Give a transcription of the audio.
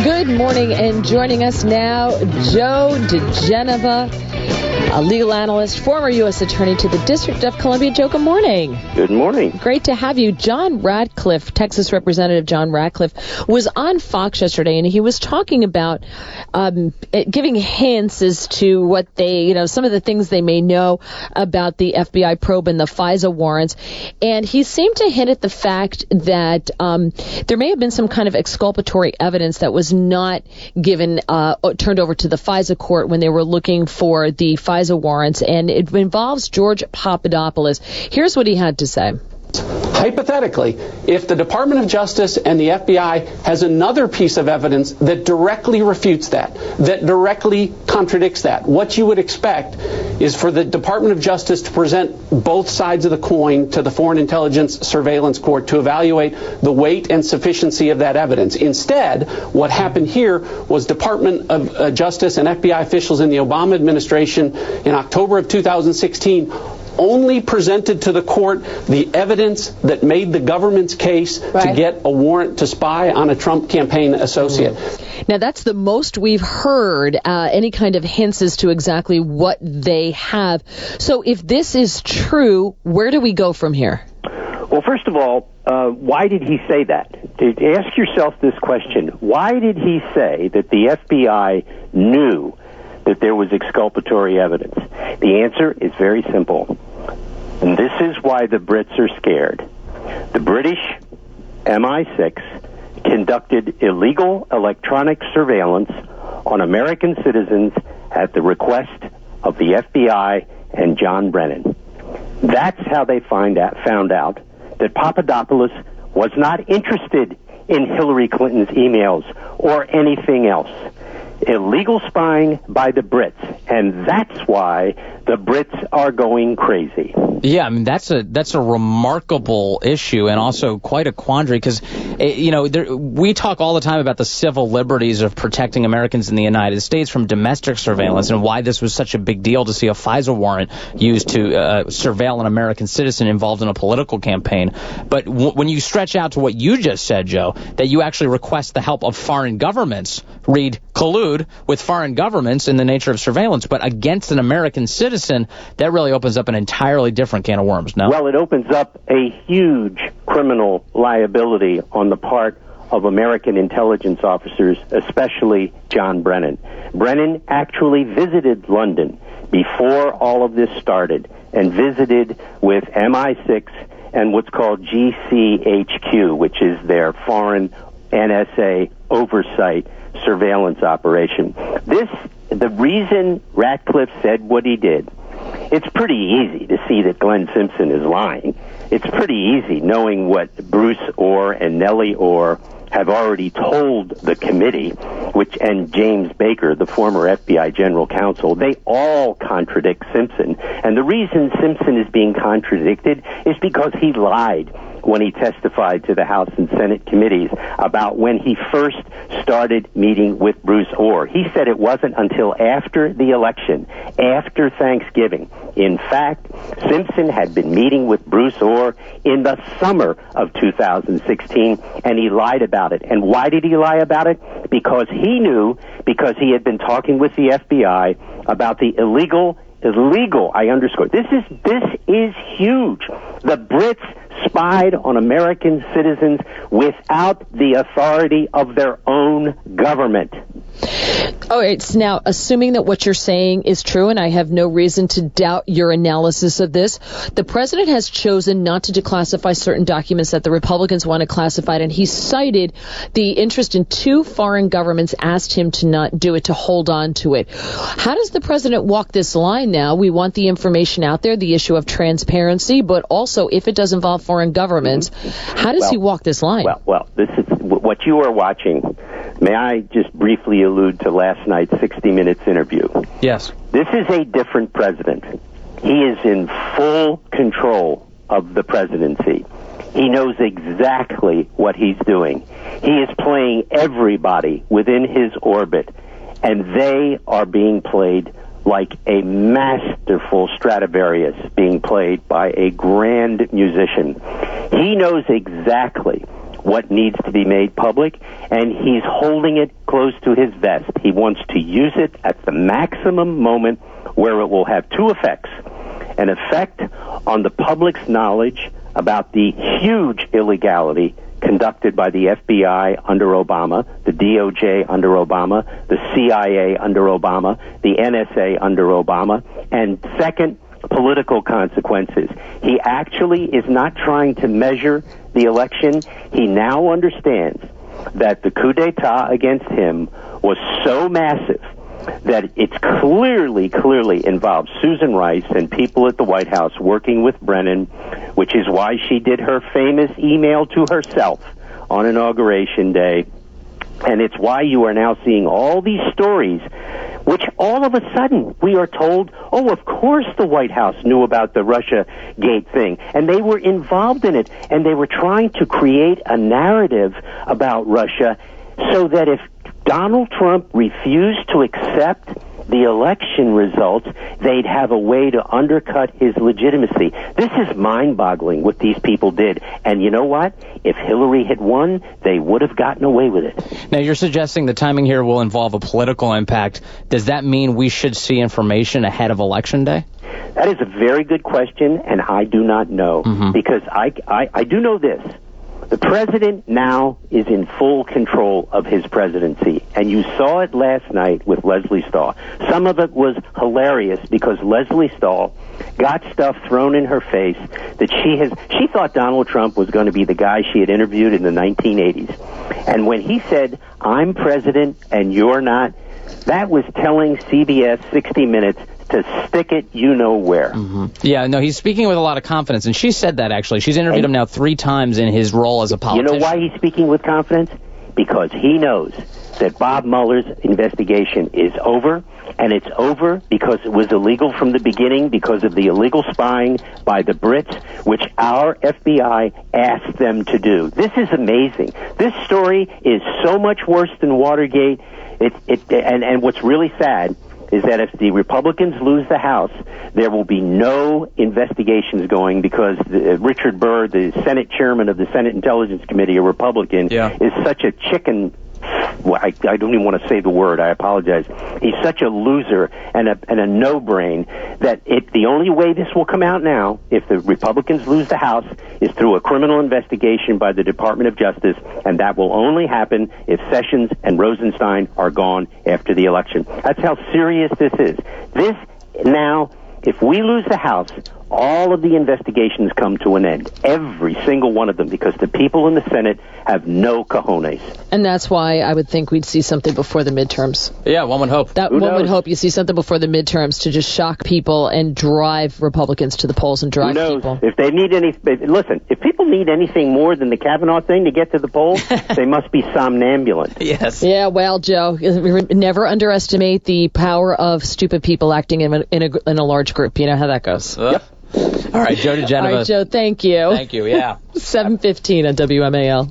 Good morning, and joining us now, Joe DiGenova, a legal analyst, former U.S. Attorney to the District of Columbia. Joe, good morning. Good morning. Great to have you. John Ratcliffe, Texas Representative John Ratcliffe, was on Fox yesterday, and he was talking about giving hints as to what they, some of the things they may know about the FBI probe and the FISA warrants. And he seemed to hint at the fact that there may have been some kind of exculpatory evidence that was not given, turned over to the FISA court when they were looking for the FISA warrants, and it involves George Papadopoulos. Here's what he had to say. Hypothetically, if the Department of Justice and the FBI has another piece of evidence that directly refutes that directly contradicts that, what you would expect is for the Department of Justice to present both sides of the coin to the Foreign Intelligence Surveillance Court to evaluate the weight and sufficiency of that evidence. Instead, what happened here was Department of Justice and FBI officials in the Obama administration in October of 2016 only presented to the court the evidence that made the government's case to get a warrant to spy on a Trump campaign associate. Now, that's the most we've heard, any kind of hints as to exactly what they have. So if this is true, where do we go from here? Well, first of all, why did he say that? Ask yourself this question. Why did he say that the FBI knew that there was exculpatory evidence? The answer is very simple. And this is why the Brits are scared. The British MI6 conducted illegal electronic surveillance on American citizens at the request of the FBI and John Brennan. That's how they found out that Papadopoulos was not interested in Hillary Clinton's emails or anything else. Illegal spying by the Brits, and that's why the Brits are going crazy. Yeah, I mean, that's a remarkable issue and also quite a quandary because, we talk all the time about the civil liberties of protecting Americans in the United States from domestic surveillance and why this was such a big deal to see a FISA warrant used to surveil an American citizen involved in a political campaign. But when you stretch out to what you just said, Joe, that you actually request the help of foreign governments, collude with foreign governments in the nature of surveillance, but against an American citizen, that really opens up an entirely different can of worms, no? Well, it opens up a huge criminal liability on the part of American intelligence officers, especially John Brennan. Brennan actually visited London before all of this started and visited with MI6 and what's called GCHQ, which is their foreign NSA oversight surveillance operation. The reason Ratcliffe said what he did, it's pretty easy to see that Glenn Simpson is lying. It's pretty easy knowing what Bruce Orr and Nellie Orr have already told the committee, and James Baker, the former FBI general counsel, they all contradict Simpson. And the reason Simpson is being contradicted is because he lied when he testified to the House and Senate committees about when he first started meeting with Bruce Orr. He said it wasn't until after the election, after Thanksgiving. In fact, Simpson had been meeting with Bruce Orr in the summer of 2016, and he lied about it. And why did he lie about it? Because he knew, because he had been talking with the FBI about the illegal, I underscore, this is huge. The Brits spied on American citizens without the authority of their own government. All right, so now, assuming that what you're saying is true, and I have no reason to doubt your analysis of this, the president has chosen not to declassify certain documents that the Republicans want to classify, and he cited the interest in two foreign governments asked him to not do it, to hold on to it. How does the president walk this line now? We want the information out there, the issue of transparency, but also, if it does involve foreign governments, how does he walk this line? Well, this is what you are watching. May I just briefly allude to last night's 60 Minutes interview? Yes. This is a different president. He is in full control of the presidency. He knows exactly what he's doing. He is playing everybody within his orbit, and they are being played like a masterful Stradivarius being played by a grand musician. He knows exactly what needs to be made public, and he's holding it close to his vest. He wants to use it at the maximum moment where it will have two effects. An effect on the public's knowledge about the huge illegality conducted by the FBI under Obama, the DOJ under Obama, the CIA under Obama, the NSA under Obama, and second, political consequences. He actually is not trying to measure the election. He now understands that the coup d'etat against him was so massive that it's clearly involved Susan Rice and people at the White House working with Brennan, which is why she did her famous email to herself on Inauguration Day. And it's why you are now seeing all these stories, which all of a sudden we are told, oh, of course the White House knew about the Russia Gate thing, and they were involved in it, and they were trying to create a narrative about Russia so that if Donald Trump refused to accept the election results, they'd have a way to undercut his legitimacy. This is mind-boggling what these people did. And you know what? If Hillary had won, they would have gotten away with it. Now, you're suggesting the timing here will involve a political impact. Does that mean we should see information ahead of Election Day? That is a very good question, and I do not know. Because I do know this. The president now is in full control of his presidency, and you saw it last night with Leslie Stahl. Some of it was hilarious because Leslie Stahl got stuff thrown in her face that she thought Donald Trump was going to be the guy she had interviewed in the 1980s. And when he said, "I'm president and you're not," that was telling CBS 60 Minutes to stick it where. Yeah, no, he's speaking with a lot of confidence, and she said that, actually. She's interviewed him now 3 times in his role as a politician. You know why he's speaking with confidence? Because he knows that Bob Mueller's investigation is over, and it's over because it was illegal from the beginning because of the illegal spying by the Brits, which our FBI asked them to do. This is amazing. This story is so much worse than Watergate. And what's really sad is that if the Republicans lose the House, there will be no investigations going because Richard Burr, the Senate chairman of the Senate Intelligence Committee, a Republican, is such a chicken. Well, I don't even want to say the word. I apologize. He's such a loser and a no-brain that the only way this will come out now, if the Republicans lose the House, is through a criminal investigation by the Department of Justice, and that will only happen if Sessions and Rosenstein are gone after the election. That's how serious this is. This now, if we lose the House, all of the investigations come to an end. Every single one of them, because the people in the Senate have no cojones. And that's why I would think we'd see something before the midterms. Yeah, one would hope. One would hope you see something before the midterms to just shock people and drive Republicans to the polls and drive people. If they need listen, if people need anything more than the Kavanaugh thing to get to the polls, they must be somnambulant. Yes. Yeah, well, Joe, never underestimate the power of stupid people acting in a large group. You know how that goes. Yep. All right, Joe DiGenova. All right, Joe, thank you. Thank you, yeah. 7:15 on WMAL.